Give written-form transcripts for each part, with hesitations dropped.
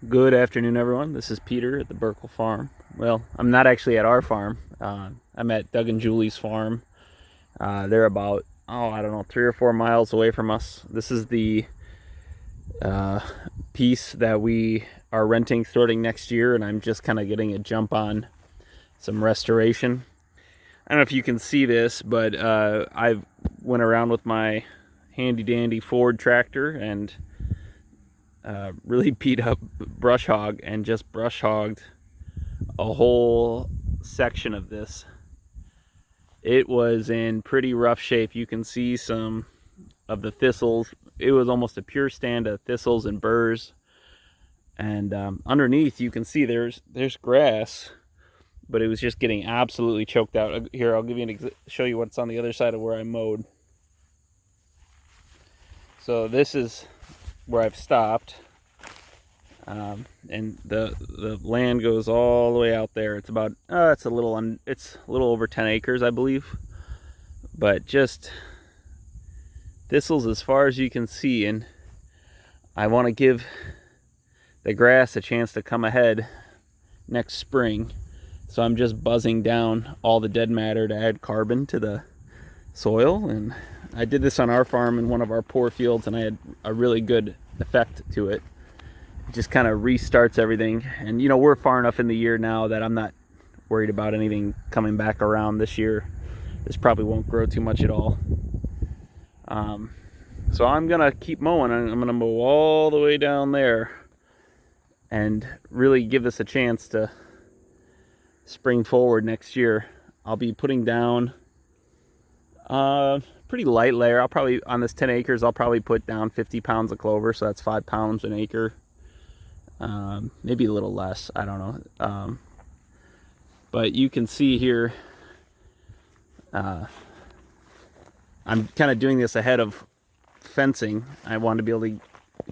Good afternoon, everyone. This is Peter at the Burkel Farm. Well, I'm not actually at our farm. I'm at Doug and Julie's farm. They're about, I don't know, 3 or 4 miles away from us. This is the piece that we are renting starting next year, and I'm just kind of getting a jump on some restoration. I don't know if you can see this, but I went around with my handy-dandy Ford tractor and really beat up brush hog and just brush hogged a whole section of this. It was in pretty rough shape. You can see some of the thistles. It was almost a pure stand of thistles and burrs, and underneath you can see there's grass, but it was just getting absolutely choked out. Here, I'll give you show you what's on the other side of where I mowed. So this is where I've stopped. And the land goes all the way out there. It's about it's a little over 10 acres, I believe, but just thistles as far as you can see. And I want to give the grass a chance to come ahead next spring, so I'm just buzzing down all the dead matter to add carbon to the soil. And I did this on our farm in one of our poor fields, and I had a really good effect to it. Just kind of restarts everything. And we're far enough in the year now that I'm not worried about anything coming back around this year. This probably won't grow too much at all. So I'm gonna keep mowing. I'm gonna mow all the way down there and really give this a chance to spring forward next year. I'll be putting down pretty light layer. I'll probably, on this 10 acres, I'll probably put down 50 pounds of clover, so that's 5 pounds an acre. Maybe a little less, I don't know. But you can see here, I'm kind of doing this ahead of fencing. I want to be able to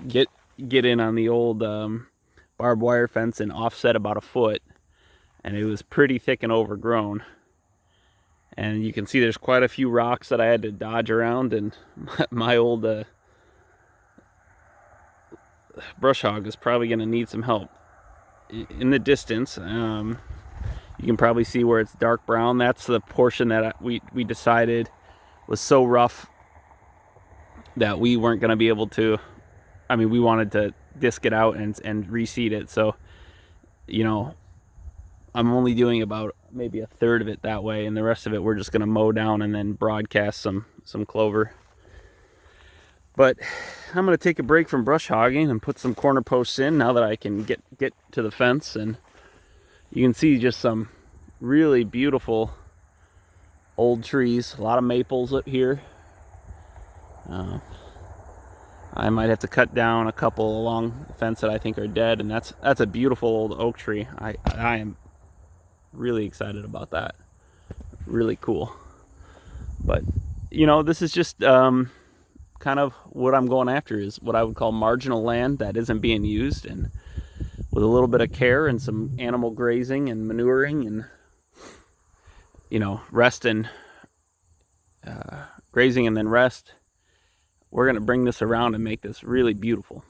get in on the old barbed wire fence and offset about a foot, and it was pretty thick and overgrown. And you can see there's quite a few rocks that I had to dodge around, and my old brush hog is probably going to need some help. In the distance, you can probably see where it's dark brown. That's the portion that we decided was so rough that we weren't going to be able to, we wanted to disc it out and reseed it. So, I'm only doing about maybe a third of it that way, and the rest of it we're just going to mow down and then broadcast some clover. But I'm going to take a break from brush hogging and put some corner posts in now that I can get to the fence. And you can see just some really beautiful old trees. A lot of maples up here. I might have to cut down a couple along the fence that I think are dead, and that's a beautiful old oak tree. I am really excited about that. Really cool. But this is just kind of what I'm going after, is what I would call marginal land that isn't being used, and with a little bit of care and some animal grazing and manuring and rest and grazing and then rest, we're going to bring this around and make this really beautiful.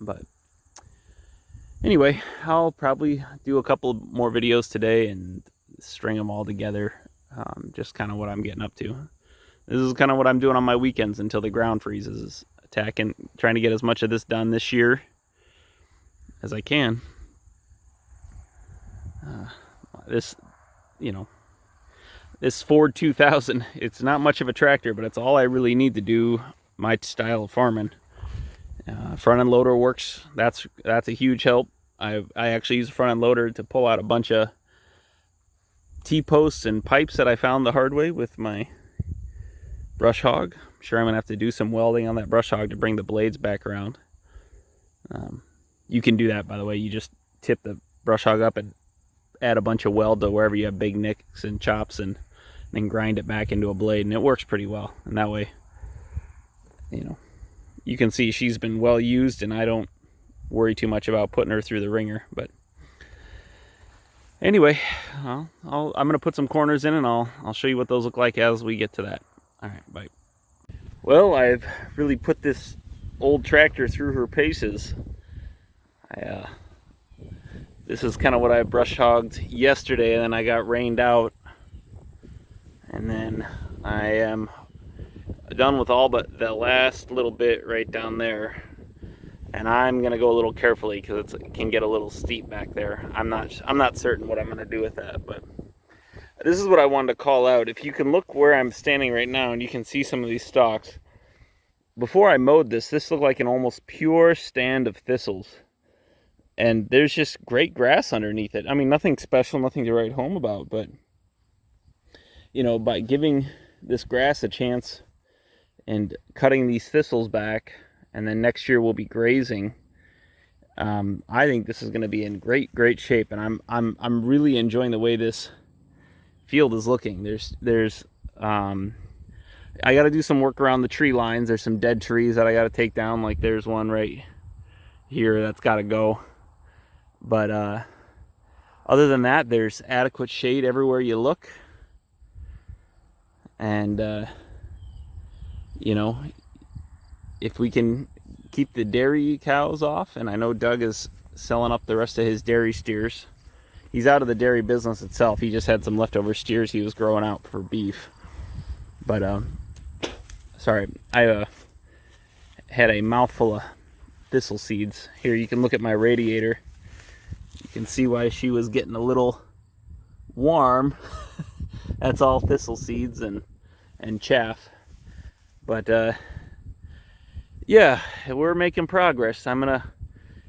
But anyway, I'll probably do a couple more videos today and string them all together. Just kind of what I'm getting up to. This is kind of what I'm doing on my weekends until the ground freezes, is trying to get as much of this done this year as I can. This Ford 2000, it's not much of a tractor, but it's all I really need to do my style of farming. Front end loader works. That's a huge help. I actually use a front end loader to pull out a bunch of T-posts and pipes that I found the hard way with my brush hog. I'm sure I'm gonna have to do some welding on that brush hog to bring the blades back around. You can do that, by the way. You just tip the brush hog up and add a bunch of weld to wherever you have big nicks and chops, and then grind it back into a blade, and it works pretty well. And that way, you can see she's been well used, and I don't worry too much about putting her through the ringer. But anyway, I'm gonna put some corners in, and I'll show you what those look like as we get to that. All right, bye. Well, I've really put this old tractor through her paces. This is kind of what I brush hogged yesterday, and then I got rained out. And then I am done with all but the last little bit right down there. And I'm gonna go a little carefully because it can get a little steep back there. I'm not certain what I'm gonna do with that, but this is what I wanted to call out. If you can look where I'm standing right now, and you can see some of these stalks. Before I mowed this looked like an almost pure stand of thistles. And there's just great grass underneath it. I mean, nothing special, nothing to write home about, but you know, by giving this grass a chance and cutting these thistles back, and then next year we'll be grazing. I think this is going to be in great shape, and I'm really enjoying the way this field is looking. I got to do some work around the tree lines. There's some dead trees that I got to take down. Like there's one right here that's got to go. But other than that, there's adequate shade everywhere you look. And you know, if we can keep the dairy cows off, and I know Doug is selling up the rest of his dairy steers. He's out of the dairy business itself. He just had some leftover steers he was growing out for beef. But sorry, I had a mouthful of thistle seeds. Here, you can look at my radiator. You can see why she was getting a little warm. That's all thistle seeds and chaff. But yeah, we're making progress. I'm gonna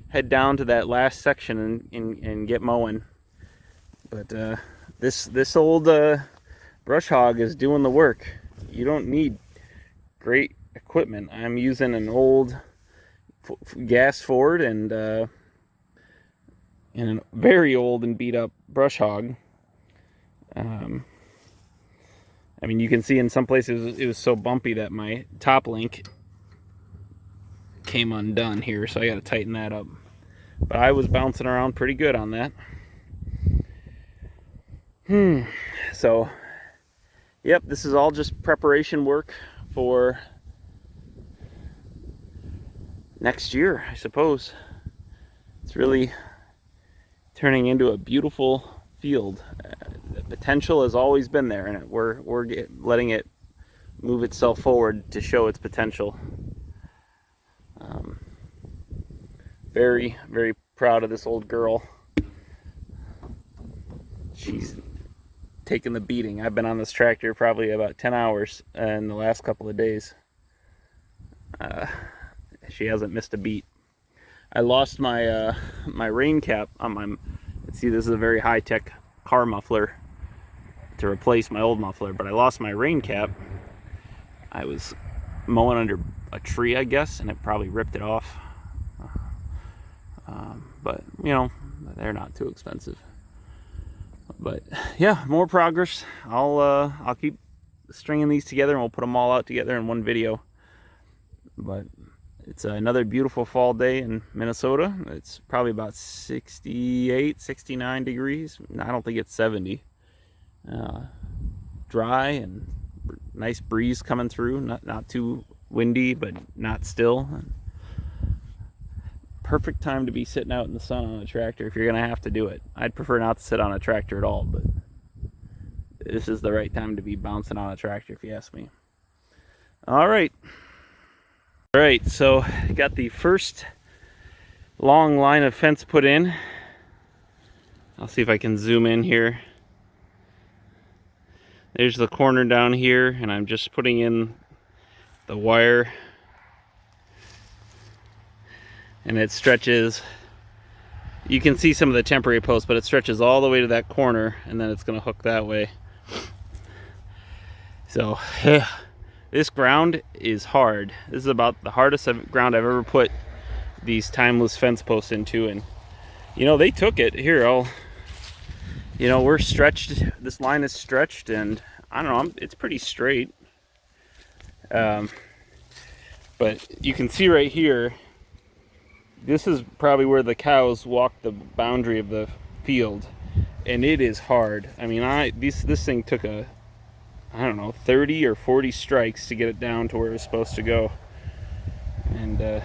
head down to that last section and get mowing. But this old brush hog is doing the work. You don't need great equipment. I'm using an old gas Ford and a very old and beat up brush hog. I mean, you can see in some places it was so bumpy that my top link came undone here, so I got to tighten that up. But I was bouncing around pretty good on that. So, yep, this is all just preparation work for next year, I suppose. It's really turning into a beautiful field. The potential has always been there, and we're letting it move itself forward to show its potential. Very, very proud of this old girl. She's taken the beating. I've been on this tractor probably about 10 hours in the last couple of days. She hasn't missed a beat. I lost my my rain cap on my... See, this is a very high-tech car muffler to replace my old muffler, but I lost my rain cap. I was mowing under a tree, I guess, and it probably ripped it off. But you know, they're not too expensive. But yeah, more progress. I'll keep stringing these together, and we'll put them all out together in one video. But it's another beautiful fall day in Minnesota. It's probably about 68, 69 degrees. I don't think it's 70. Dry and nice breeze coming through. Not too windy, but not still. Perfect time to be sitting out in the sun on a tractor if you're going to have to do it. I'd prefer not to sit on a tractor at all, but this is the right time to be bouncing on a tractor if you ask me. All right, so I got the first long line of fence put in. I'll see if I can zoom in here. There's the corner down here, and I'm just putting in the wire. And it stretches, you can see some of the temporary posts, but it stretches all the way to that corner, and then it's going to hook that way. So this ground is hard. This is about the hardest ground I've ever put these timeless fence posts into, and you know, they took it. Here, you know, we're stretched, this line is stretched, and I don't know, it's pretty straight. But you can see right here, this is probably where the cows walk the boundary of the field, and it is hard. I mean, this thing took I don't know, 30 or 40 strikes to get it down to where it's supposed to go. And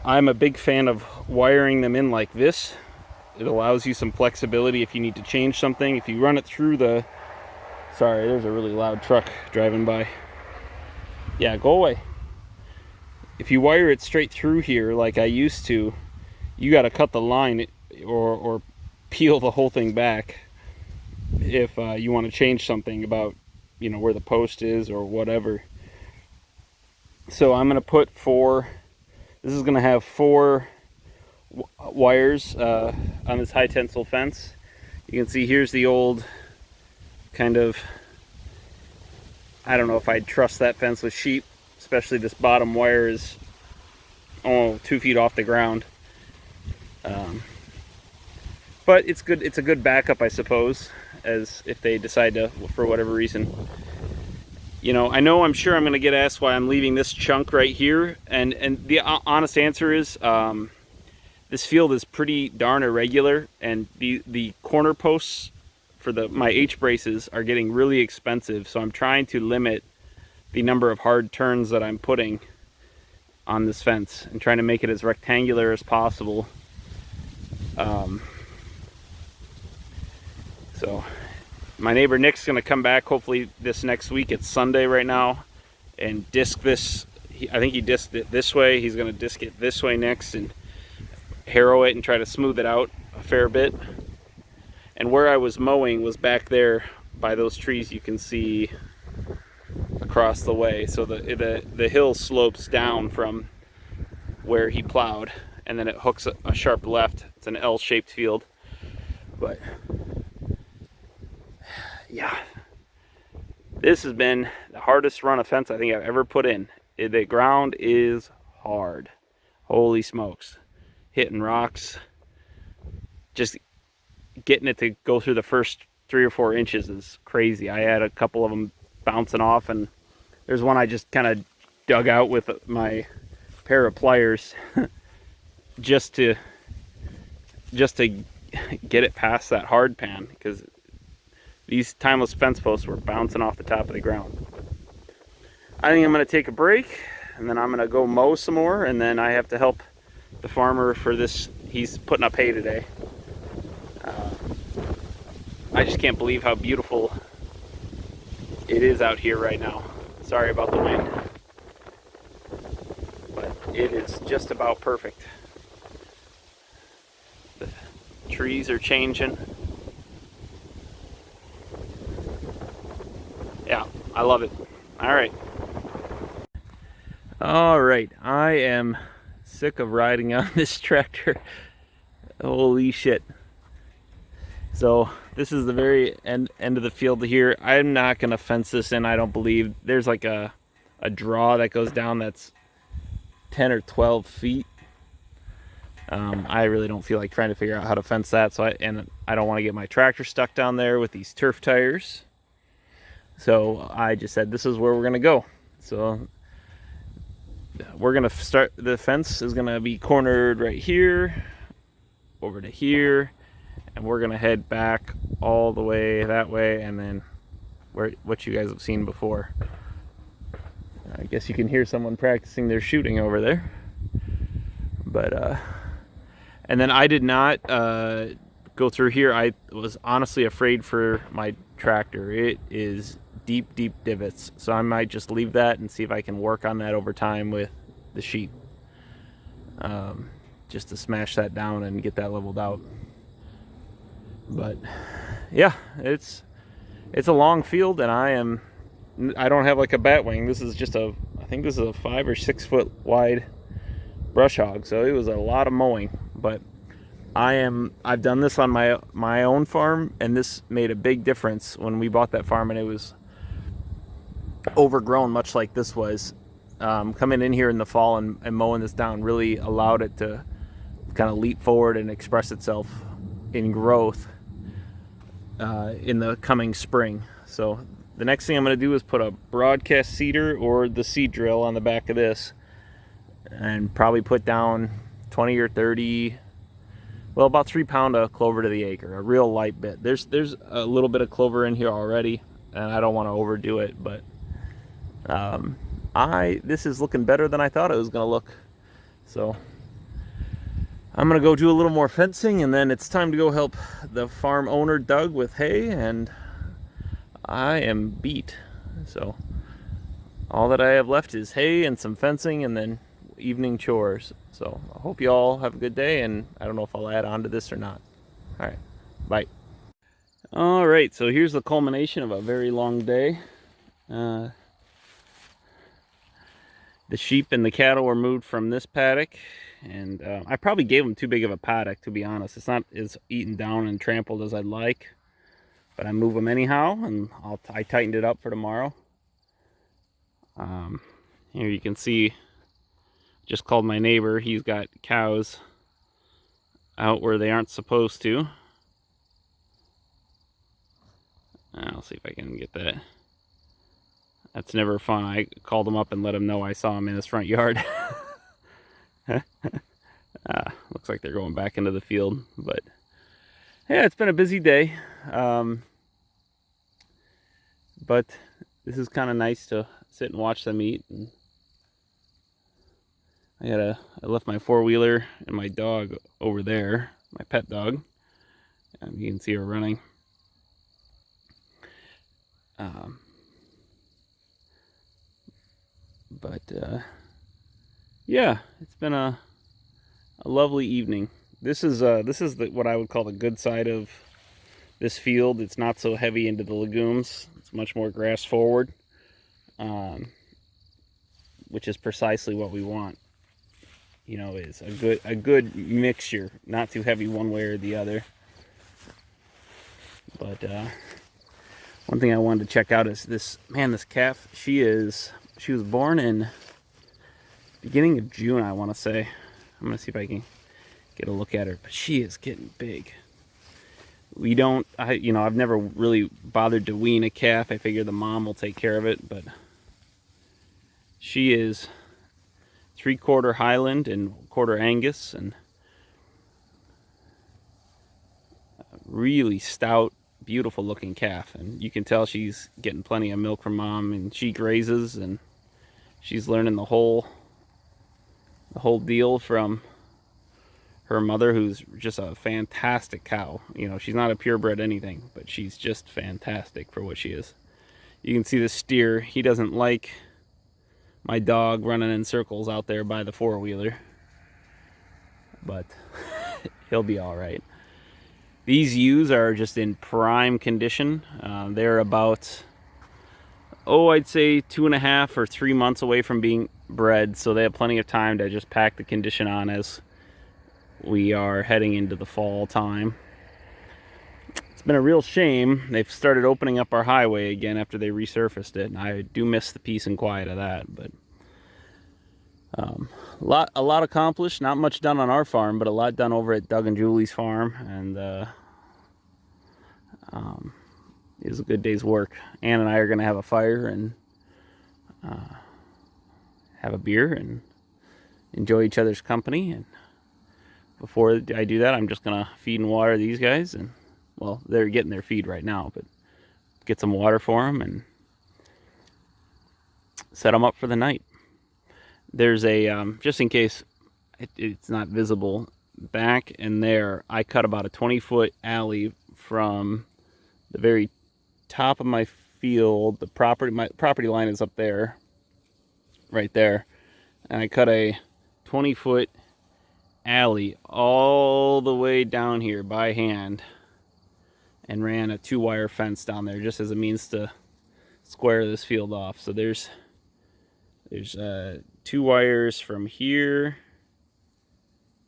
I'm a big fan of wiring them in like this, it allows you some flexibility if you need to change something. If you run it through the... Sorry, there's a really loud truck driving by. Yeah, go away. If you wire it straight through here like I used to, you got to cut the line or peel the whole thing back if you want to change something about, you know, where the post is or whatever. So I'm going to put this is going to have 4 wires on this high tensile fence. You can see here's the old kind of, I don't know if I'd trust that fence with sheep, especially this bottom wire is 2 feet off the ground. But it's good. It's a good backup, I suppose, as if they decide to, for whatever reason. You know, I'm sure I'm going to get asked why I'm leaving this chunk right here, and the honest answer is this field is pretty darn irregular, and the corner posts for my H braces are getting really expensive, so I'm trying to limit the number of hard turns that I'm putting on this fence and trying to make it as rectangular as possible. So my neighbor Nick's going to come back hopefully this next week. It's Sunday right now, and disc this. I think he disced it this way. He's going to disc it this way next and harrow it and try to smooth it out a fair bit. And where I was mowing was back there by those trees you can see across the way. So the hill slopes down from where he plowed, and then it hooks a sharp left. It's an L-shaped field. But yeah, this has been the hardest run of fence I think I've ever put in. The ground is hard. Holy smokes. Hitting rocks. Just getting it to go through the first 3 or 4 inches is crazy. I had a couple of them bouncing off, and there's one I just kind of dug out with my pair of pliers just to get it past that hard pan, because these timeless fence posts were bouncing off the top of the ground. I think I'm going to take a break, and then I'm going to go mow some more, and then I have to help the farmer for this. He's putting up hay today. I just can't believe how beautiful it is out here right now. Sorry about the wind, but it is just about perfect. The trees are changing. Yeah, I love it. All right, I am sick of riding on this tractor. Holy shit. So this is the very end of the field here. I'm not gonna fence this in, I don't believe. There's like a draw that goes down that's 10 or 12 feet. I really don't feel like trying to figure out how to fence that, so I don't want to get my tractor stuck down there with these turf tires. So I just said this is where we're gonna go. So we're gonna start. The fence is gonna be cornered right here over to here, and we're gonna head back all the way that way, and then what you guys have seen before. I guess you can hear someone practicing their shooting over there. But and then I did not go through here. I was honestly afraid for my tractor. It is deep divots, so I might just leave that and see if I can work on that over time with the sheep, just to smash that down and get that leveled out. But yeah, it's a long field, and I don't have like a bat wing. This is just I think this is a 5 or 6 foot wide brush hog, so it was a lot of mowing. But I've done this on my own farm, and this made a big difference when we bought that farm, and it was overgrown much like this was. Coming in here in the fall and mowing this down really allowed it to kind of leap forward and express itself in growth in the coming spring. So the next thing I'm going to do is put a broadcast seeder or the seed drill on the back of this, and probably put down 20 or 30, well, about 3 pound of clover to the acre, a real light bit. There's a little bit of clover in here already, and I don't want to overdo it, but this is looking better than I thought it was going to look. So I'm gonna go do a little more fencing, and then it's time to go help the farm owner Doug with hay, and I am beat. So all that I have left is hay and some fencing and then evening chores. So I hope you all have a good day, and I don't know if I'll add on to this or not. All right, bye. All right, so here's the culmination of a very long day. The sheep and the cattle were moved from this paddock, and I probably gave them too big of a paddock, to be honest. It's not as eaten down and trampled as I'd like, but I move them anyhow, and I tightened it up for tomorrow. Here you can see, just called my neighbor. He's got cows out where they aren't supposed to. I'll see if I can get that. That's never fun. I called him up and let him know I saw him in his front yard. Looks like they're going back into the field, but yeah, it's been a busy day. But this is kind of nice to sit and watch them eat. And I left my four-wheeler and my dog over there, my pet dog. You can see her running. Yeah, it's been a lovely evening. This is what I would call the good side of this field. It's not so heavy into the legumes. It's much more grass forward, which is precisely what we want. You know, is a good mixture, not too heavy one way or the other. But one thing I wanted to check out is this calf. She was born in beginning of June, I want to say. I'm gonna see if I can get a look at her, but she is getting big. I've never really bothered to wean a calf. I figure the mom will take care of it, but she is 3/4 Highland and 1/4 Angus, and really stout, beautiful looking calf. And you can tell she's getting plenty of milk from mom, and she grazes, and she's learning the whole deal from her mother, who's just a fantastic cow. You know, she's not a purebred anything, but she's just fantastic for what she is. You can see the steer. He doesn't like my dog running in circles out there by the four-wheeler, but he'll be all right. These ewes are just in prime condition. They're about, I'd say 2.5 or 3 months away from being bred, so they have plenty of time to just pack the condition on as we are heading into the fall time. It's been a real shame. They've started opening up our highway again after they resurfaced it, and I do miss the peace and quiet of that. But a lot accomplished. Not much done on our farm, but a lot done over at Doug and Julie's farm, and it was a good day's work. Ann and I are going to have a fire and have a beer and enjoy each other's company. And before I do that, I'm just going to feed and water these guys. And, well, they're getting their feed right now, but get some water for them and set them up for the night. There's a, just in case it's not visible, back in there, I cut about a 20-foot alley from the very top of my field. My property line is up there, right there, and I cut a 20-foot alley all the way down here by hand and ran a 2-wire fence down there just as a means to square this field off. So there's 2 wires from here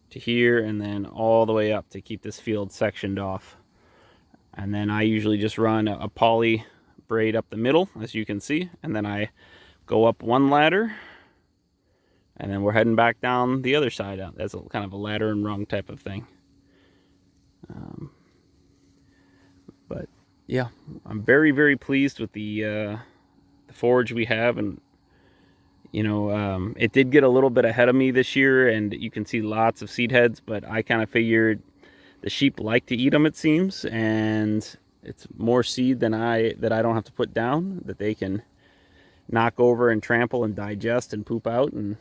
to here and then all the way up to keep this field sectioned off. And then I usually just run a poly braid up the middle, as you can see, and then I go up one ladder, and then we're heading back down the other side. That's a kind of a ladder and rung type of thing. But yeah, I'm very, very pleased with the forage we have, and you know, it did get a little bit ahead of me this year, and you can see lots of seed heads, but I kind of figured the sheep like to eat them, it seems, and it's more seed that I don't have to put down, that they can knock over and trample and digest and poop out, and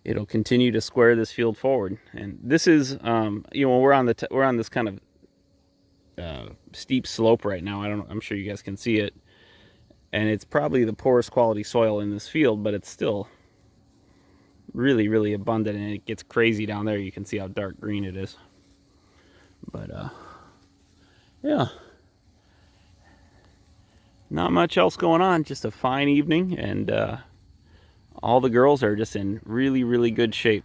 it'll continue to square this field forward. And this is, you know, we're on this kind of steep slope right now. I'm sure you guys can see it, and it's probably the poorest quality soil in this field, but it's still really, really abundant, and it gets crazy down there. You can see how dark green it is. But yeah, not much else going on. Just a fine evening, and all the girls are just in really, really good shape.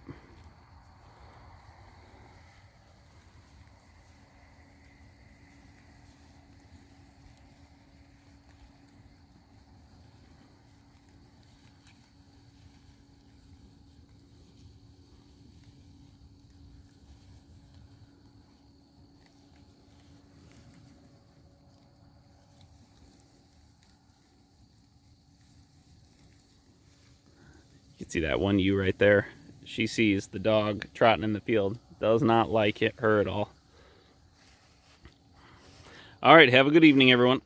You can see that one ewe right there. She sees the dog trotting in the field. Does not like her at all. All right, have a good evening, everyone.